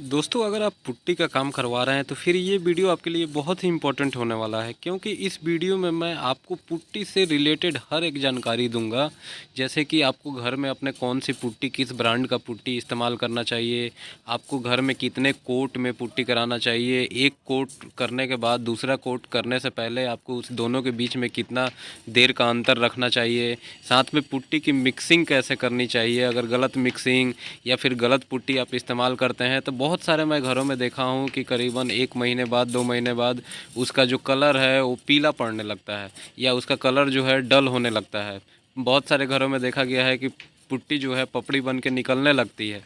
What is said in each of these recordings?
दोस्तों, अगर आप पुट्टी का काम करवा रहे हैं तो फिर ये वीडियो आपके लिए बहुत ही इम्पोर्टेंट होने वाला है, क्योंकि इस वीडियो में मैं आपको पुट्टी से रिलेटेड हर एक जानकारी दूंगा। जैसे कि आपको घर में अपने कौन सी पुट्टी, किस ब्रांड का पुट्टी इस्तेमाल करना चाहिए, आपको घर में कितने कोट में पुट्टी कराना चाहिए, एक कोट करने के बाद दूसरा कोट करने से पहले आपको उस दोनों के बीच में कितना देर का अंतर रखना चाहिए, साथ में पुट्टी की मिक्सिंग कैसे करनी चाहिए। अगर गलत मिक्सिंग या फिर गलत पुट्टी आप इस्तेमाल करते हैं तो बहुत सारे मैं घरों में देखा हूँ कि करीबन 1 महीने बाद 2 महीने बाद उसका जो कलर है वो पीला पड़ने लगता है या उसका कलर जो है डल होने लगता है। बहुत सारे घरों में देखा गया है कि पुट्टी जो है पपड़ी बन के निकलने लगती है।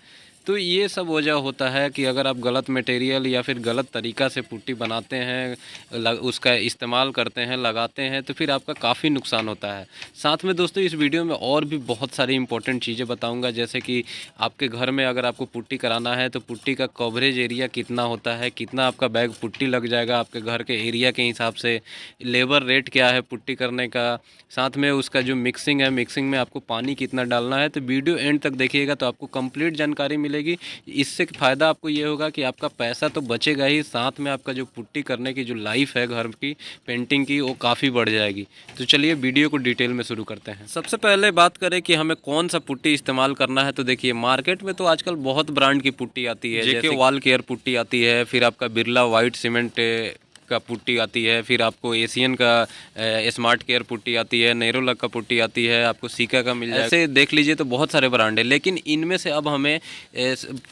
तो ये सब वजह होता है कि अगर आप गलत मटेरियल या फिर गलत तरीक़ा से पुट्टी बनाते हैं, उसका इस्तेमाल करते हैं, लगाते हैं, तो फिर आपका काफ़ी नुकसान होता है। साथ में दोस्तों इस वीडियो में और भी बहुत सारी इंपॉर्टेंट चीज़ें बताऊंगा, जैसे कि आपके घर में अगर आपको पुट्टी कराना है तो पुट्टी का कवरेज एरिया कितना होता है, कितना आपका बैग पुट्टी लग जाएगा आपके घर के एरिया के हिसाब से, लेबर रेट क्या है पुट्टी करने का, साथ में उसका जो मिक्सिंग है, मिक्सिंग में आपको पानी कितना डालना है। तो वीडियो एंड तक देखिएगा तो आपको कंप्लीट जानकारी मिलेगी। इससे फ़ायदा आपको ये होगा कि आपका पैसा तो बचेगा ही, साथ में आपका जो पुट्टी करने की जो लाइफ है घर की पेंटिंग की, वो काफ़ी बढ़ जाएगी। तो चलिए वीडियो को डिटेल में शुरू करते हैं। सबसे पहले बात करें कि हमें कौन सा पुट्टी इस्तेमाल करना है, तो देखिए मार्केट में तो आजकल बहुत ब्रांड की पुट्टी आती है, जैसे वॉल केयर पुट्टी आती है, फिर आपका बिरला वाइट सीमेंट का पुट्टी आती है, फिर आपको एशियन का स्मार्ट केयर पुट्टी आती है, नेरोलक का पुट्टी आती है, आपको सीका का मिल जाएगा। ऐसे देख लीजिए तो बहुत सारे ब्रांड है, लेकिन इनमें से अब हमें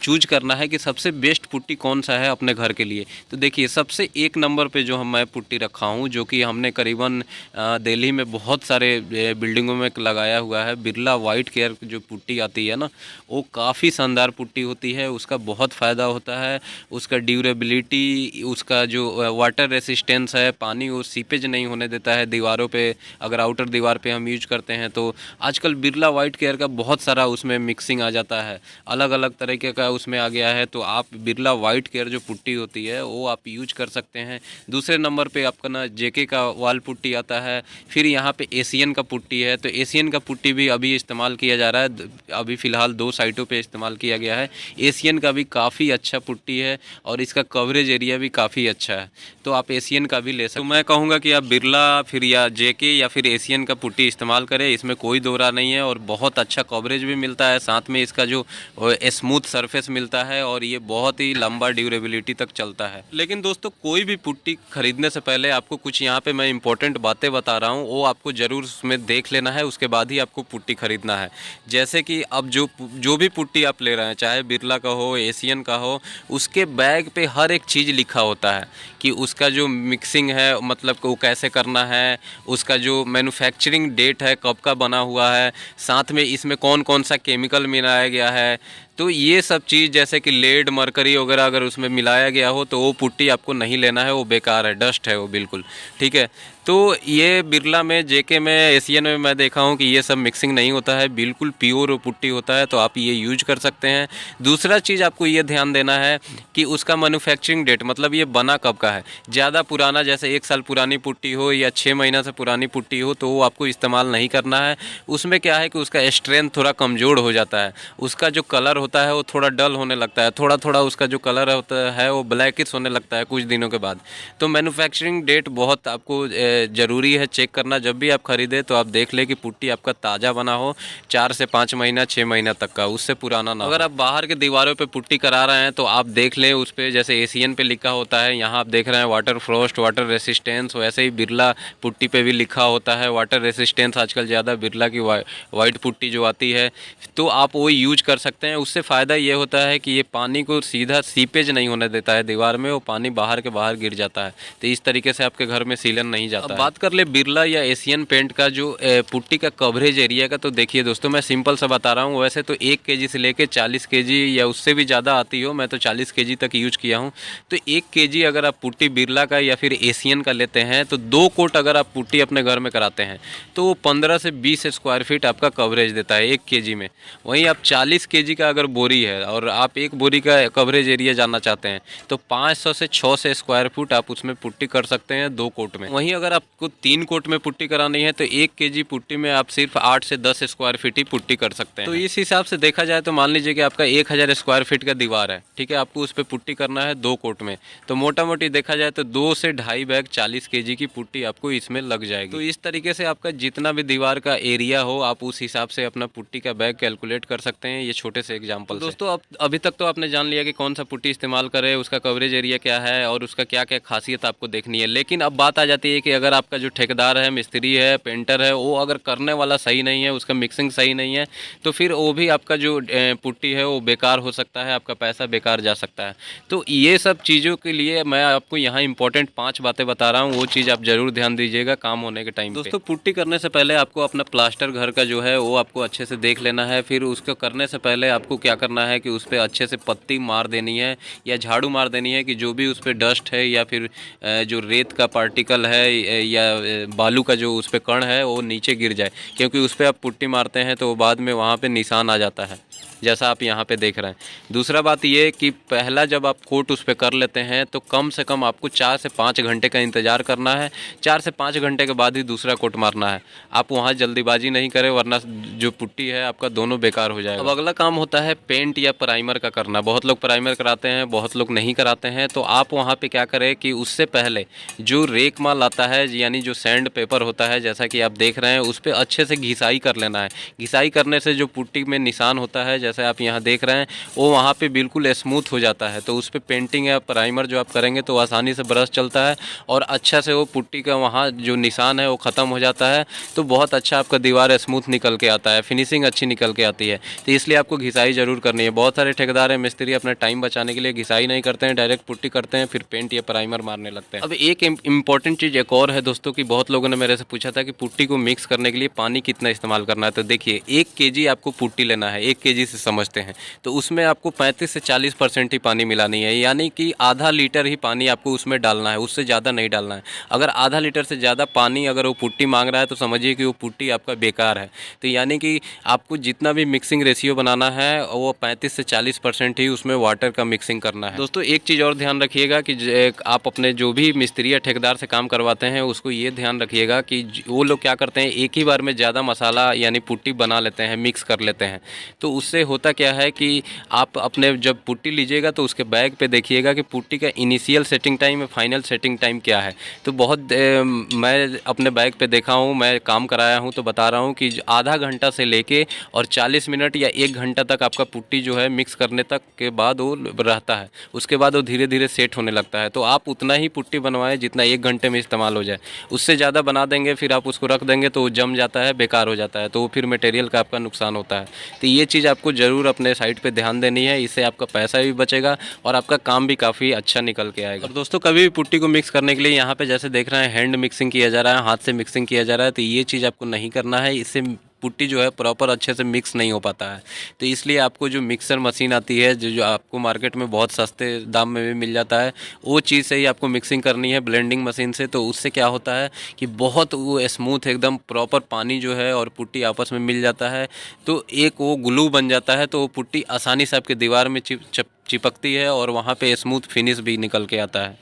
चूज करना है कि सबसे बेस्ट पुट्टी कौन सा है अपने घर के लिए। तो देखिए सबसे एक नंबर पे जो मैं पुट्टी रखा हूँ, जो कि हमने करीबन दिल्ली में बहुत सारे बिल्डिंगों में लगाया हुआ है, बिरला वाइट केयर जो पुट्टी आती है ना, वो काफ़ी शानदार पुट्टी होती है। उसका बहुत फ़ायदा होता है, उसका ड्यूरेबिलिटी, उसका जो वाटर रेसिस्टेंस है, पानी वो सीपेज नहीं होने देता है दीवारों पे। अगर आउटर दीवार पे हम यूज करते हैं तो आजकल बिरला वाइट केयर का बहुत सारा उसमें मिक्सिंग आ जाता है, अलग अलग तरीके का उसमें आ गया है। तो आप बिरला वाइट केयर जो पुट्टी होती है वो आप यूज कर सकते हैं। दूसरे नंबर पे आपका ना जेके का वाल पुट्टी आता है, फिर यहाँ पे एशियन का पुट्टी है। तो एशियन का पुट्टी भी अभी इस्तेमाल किया जा रहा है, अभी फ़िलहाल 2 साइटों पे इस्तेमाल किया गया है। एशियन का भी काफ़ी अच्छा पुट्टी है और इसका कवरेज एरिया भी काफ़ी अच्छा है, तो आप एशियन का भी ले सकते हैं। तो मैं कहूँगा कि आप बिरला फिर या जेके या फिर एशियन का पुट्टी इस्तेमाल करें, इसमें कोई दो राय नहीं है और बहुत अच्छा कवरेज भी मिलता है, साथ में इसका जो स्मूथ सरफेस मिलता है और ये बहुत ही लंबा ड्यूरेबिलिटी तक चलता है। लेकिन दोस्तों कोई भी पुट्टी खरीदने से पहले आपको कुछ यहाँ पे मैं इंपॉर्टेंट बातें बता रहा हूँ, वो आपको ज़रूर उसमें देख लेना है, उसके बाद ही आपको पुट्टी खरीदना है। जैसे कि अब जो भी पुट्टी आप ले रहे हैं, चाहे बिरला का हो, एशियन का हो, उसके बैग पे हर एक चीज़ लिखा होता है कि उसका जो मिक्सिंग है, मतलब वो कैसे करना है, उसका जो मैन्युफैक्चरिंग डेट है, कब का बना हुआ है, साथ में इसमें कौन कौन सा केमिकल मिलाया गया है। तो ये सब चीज़ जैसे कि लेड, मरकरी वगैरह अगर उसमें मिलाया गया हो तो वो पुट्टी आपको नहीं लेना है, वो बेकार है, डस्ट है वो बिल्कुल, ठीक है। तो ये बिरला में, जेके में, एशियन में मैं देखा हूँ कि ये सब मिक्सिंग नहीं होता है, बिल्कुल प्योर पुट्टी होता है, तो आप ये यूज कर सकते हैं। दूसरा चीज़ आपको ये ध्यान देना है कि उसका मैन्युफैक्चरिंग डेट, मतलब ये बना कब का है। ज़्यादा पुराना, जैसे 1 साल पुरानी पुट्टी हो या 6 महीना से पुरानी पुट्टी हो, तो वो आपको इस्तेमाल नहीं करना है। उसमें क्या है कि उसका स्ट्रेंथ थोड़ा कमज़ोर हो जाता है, उसका जो कलर होता है वो थोड़ा डल होने लगता है, थोड़ा थोड़ा उसका जो कलर होता है वो ब्लैकिश होने लगता है कुछ दिनों के बाद। तो मैन्युफैक्चरिंग डेट बहुत आपको ज़रूरी है चेक करना। जब भी आप ख़रीदें तो आप देख लें कि पुट्टी आपका ताज़ा बना हो, 4 से 5 महीना, 6 महीना तक का, उससे पुराना ना हो। अगर आप बाहर के दीवारों पे पुट्टी करा रहे हैं तो आप देख लें उस पर, जैसे एशियन पे लिखा होता है, यहाँ आप देख रहे हैं वाटर फ्रॉस्ट, वाटर रेसिस्टेंस, वैसे ही बिरला पुट्टी पे भी लिखा होता है वाटर रेसिस्टेंस। आजकल ज़्यादा बिरला की वाइट पुट्टी जो आती है, तो आप वो यूज कर सकते हैं। उससे फ़ायदा ये होता है कि ये पानी को सीधा सीपेज नहीं होने देता है दीवार में, वो पानी बाहर के बाहर गिर जाता है, तो इस तरीके से आपके घर में सीलन नहीं जाता है। बात कर ले बिरला या एशियन पेंट का जो पुट्टी का कवरेज एरिया का, तो देखिए दोस्तों मैं सिंपल सा बता रहा हूँ। वैसे तो 1 केजी से लेके 40 केजी या उससे भी ज़्यादा आती हो, मैं तो 40 केजी तक यूज किया हूँ। तो 1 केजी अगर आप पुट्टी बिरला का या फिर एशियन का लेते हैं तो 2 कोट अगर आप पुट्टी अपने घर में कराते हैं तो वो 15 से 20 स्क्वायर फीट आपका कवरेज देता है 1 केजी में। वहीं आप 40 केजी का अगर अगर बोरी है और आप एक बोरी का कवरेज एरिया जानना चाहते हैं तो 500 से 600 स्क्वायर फुट आप उसमें पुट्टी कर सकते हैं 2 कोट में। वहीं अगर आपको 3 कोट में पुट्टी करानी है तो 1 केजी पुट्टी में आप सिर्फ 8 से 10 स्क्वायर फीट ही पुट्टी कर सकते हैं। तो इस हिसाब से देखा जाए तो मान लीजिए कि आपका 1000 स्क्वायर फीट का दीवार है, ठीक है, आपको उस पर पुट्टी करना है 2 कोट में, तो मोटा मोटी देखा जाए तो 2 से ढाई बैग 40 केजी की पुट्टी आपको इसमें लग जाएगी। तो इस तरीके से आपका जितना भी दीवार का एरिया हो आप उस हिसाब से अपना पुट्टी का बैग कैलकुलेट कर सकते हैं, ये छोटे से एग्जाम्पल। दोस्तों अब अभी तक तो आपने जान लिया कि कौन सा पुट्टी इस्तेमाल करें, उसका कवरेज एरिया क्या है और उसका क्या क्या खासियत आपको देखनी है। लेकिन अब बात आ जाती है कि अगर आपका जो ठेकेदार है, मिस्त्री है, पेंटर है, वो अगर करने वाला सही नहीं है, उसका मिक्सिंग सही नहीं है, तो फिर वो भी आपका जो पुट्टी है वो बेकार हो सकता है, आपका पैसा बेकार जा सकता है। तो ये सब चीज़ों के लिए मैं आपको यहाँ इंपॉर्टेंट 5 बातें बता रहा हूँ, वो चीज़ आप जरूर ध्यान दीजिएगा काम होने के टाइम। दोस्तों पुट्टी करने से पहले आपको अपना प्लास्टर घर का जो है वो आपको अच्छे से देख लेना है। फिर उसको करने से पहले आपको क्या करना है कि उस पर अच्छे से पत्ती मार देनी है या झाड़ू मार देनी है कि जो भी उस पर डस्ट है या फिर जो रेत का पार्टिकल है या बालू का जो उस पर कण है वो नीचे गिर जाए, क्योंकि उस पर आप पुट्टी मारते हैं तो बाद में वहाँ पर निशान आ जाता है जैसा आप यहाँ पे देख रहे हैं। दूसरा बात ये कि पहला जब आप कोट उस पर कर लेते हैं तो कम से कम आपको 4 से 5 घंटे का इंतज़ार करना है। 4 से 5 घंटे के बाद ही दूसरा कोट मारना है। आप वहाँ जल्दीबाजी नहीं करें वरना जो पुट्टी है आपका दोनों बेकार हो जाएगा। अब अगला काम होता है पेंट या प्राइमर का करना। बहुत लोग प्राइमर कराते हैं, बहुत लोग नहीं कराते हैं। तो आप वहाँ पर क्या करें कि उससे पहले जो रेक माल आता है यानी जो सैंड पेपर होता है जैसा कि आप देख रहे हैं उस पर अच्छे से घिसाई कर लेना है। घिसाई करने से जो पुट्टी में निशान होता है जैसे आप यहाँ देख रहे हैं वो वहाँ पे बिल्कुल स्मूथ हो जाता है। तो उस पर पेंटिंग या प्राइमर जो आप करेंगे तो आसानी से ब्रश चलता है और अच्छा से वो पुट्टी का वहाँ जो निशान है वो ख़त्म हो जाता है। तो बहुत अच्छा आपका दीवार स्मूथ निकल के आता है, फिनिशिंग अच्छी निकल के आती है। तो इसलिए आपको घिसाई ज़रूर करनी है। बहुत सारे ठेकेदार हैं, मिस्त्री अपना टाइम बचाने के लिए घिसाई नहीं करते हैं, डायरेक्ट पुट्टी करते हैं, फिर पेंट या प्राइमर मारने लगते हैं। अब एक इम्पॉर्टेंट चीज़ एक और है दोस्तों कि बहुत लोगों ने मेरे से पूछा था कि पुट्टी को मिक्स करने के लिए पानी कितना इस्तेमाल करना है। तो देखिए 1 केजी आपको पुट्टी लेना है, 1 केजी से समझते हैं तो उसमें आपको 35 से 40% ही पानी मिलानी है, यानी कि आधा लीटर ही पानी आपको उसमें डालना है, उससे ज़्यादा नहीं डालना है। अगर आधा लीटर से ज़्यादा पानी अगर वो पुट्टी मांग रहा है तो समझिए कि वो पुट्टी आपका बेकार है। तो यानी कि आपको जितना भी मिक्सिंग रेशियो बनाना है वो 35 से 40% ही उसमें वाटर का मिक्सिंग करना है। दोस्तों एक चीज़ और ध्यान रखिएगा कि आप अपने जो भी मिस्त्री या ठेकेदार से काम करवाते हैं उसको ये ध्यान रखिएगा कि वो लोग क्या करते हैं एक ही बार में ज़्यादा मसाला यानी पुट्टी बना लेते हैं, मिक्स कर लेते हैं। तो उससे होता क्या है कि आप अपने जब पुट्टी लीजिएगा तो उसके बैग पे देखिएगा कि पुट्टी का इनिशियल सेटिंग टाइम और फाइनल सेटिंग टाइम क्या है। तो बहुत मैं अपने बैग पे देखा हूँ, मैं काम कराया हूँ तो बता रहा हूँ कि आधा घंटा से लेके और 40 मिनट या 1 घंटा तक आपका पुट्टी जो है मिक्स करने तक के बाद वो रहता है। उसके बाद वो धीरे धीरे सेट होने लगता है। तो आप उतना ही पुट्टी बनवाएं जितना 1 घंटे में इस्तेमाल हो जाए। उससे ज़्यादा बना देंगे फिर आप उसको रख देंगे तो वो जम जाता है, बेकार हो जाता है, तो फिर मटेरियल का आपका नुकसान होता है। तो ये चीज़ आपको ज़रूर अपने साइट पे ध्यान देनी है, इससे आपका पैसा भी बचेगा और आपका काम भी काफ़ी अच्छा निकल के आएगा। और दोस्तों कभी भी पुट्टी को मिक्स करने के लिए यहाँ पे जैसे देख रहे हैं हैंड मिक्सिंग किया जा रहा है, हाथ से मिक्सिंग किया जा रहा है, तो ये चीज़ आपको नहीं करना है। इससे पुट्टी जो है प्रॉपर अच्छे से मिक्स नहीं हो पाता है। तो इसलिए आपको जो मिक्सर मशीन आती है जो आपको मार्केट में बहुत सस्ते दाम में भी मिल जाता है, वो चीज़ से ही आपको मिक्सिंग करनी है ब्लेंडिंग मशीन से। तो उससे क्या होता है कि बहुत वो स्मूथ एकदम प्रॉपर पानी जो है और पुट्टी आपस में मिल जाता है, तो एक वो ग्लू बन जाता है। तो वो पुट्टी आसानी से आपके दीवार में चिपकती है और वहाँ पे स्मूथ फिनिश भी निकल के आता है।